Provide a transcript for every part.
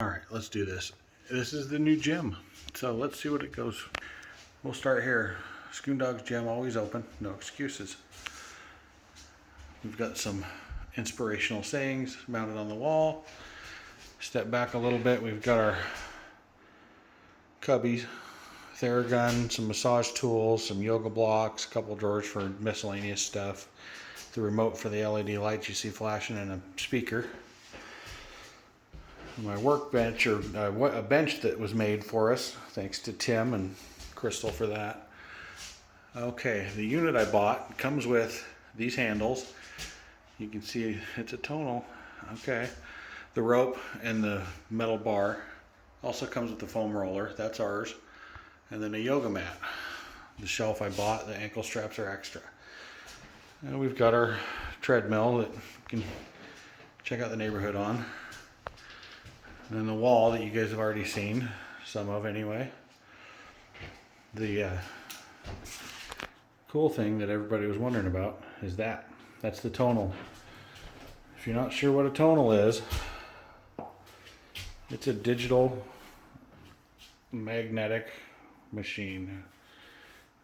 All right, let's do this. This is the new gym, so let's see what it goes. We'll start here. Schoondog's gym, always open, no excuses. We've got some inspirational sayings mounted on the wall. Step back a little bit, we've got our cubbies, Theragun, some massage tools, some yoga blocks, a couple drawers for miscellaneous stuff, the remote for the LED lights you see flashing, and a speaker. My workbench, or a bench that was made for us, thanks to Tim and Crystal for that. Okay, the unit I bought comes with these handles. You can see it's a Tonal. Okay, the rope and the metal bar. Also comes with the foam roller, that's ours. And then a yoga mat. The shelf I bought, the ankle straps are extra. And we've got our treadmill that you can check out the neighborhood on. And then the wall that you guys have already seen, some of anyway. The cool thing that everybody was wondering about is that's the Tonal. If you're not sure what a Tonal is, it's a digital magnetic machine.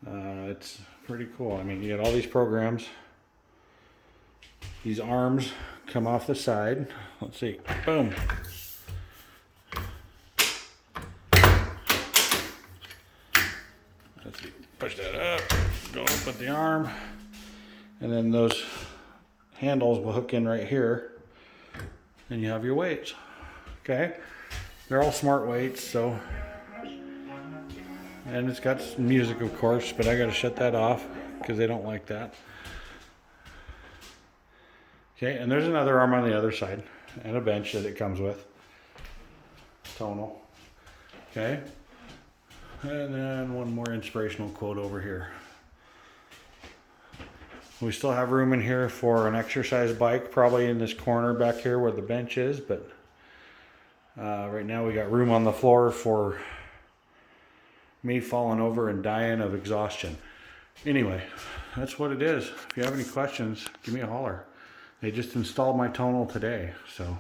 It's pretty cool. I mean, you got all these programs. These arms come off the side. Let's see. Boom. Let's see. Push that up. Go up with the arm. And then those handles will hook in right here. And you have your weights. Okay? They're all smart weights, so. And it's got some music, of course, but I got to shut that off because they don't like that. Okay, and there's another arm on the other side and a bench that it comes with. Tonal. Okay. And then one more inspirational quote over here. We still have room in here for an exercise bike, probably in this corner back here where the bench is, but right now we got room on the floor for me falling over and dying of exhaustion. Anyway, that's what it is. If you have any questions, give me a holler. They just installed my Tonal today, so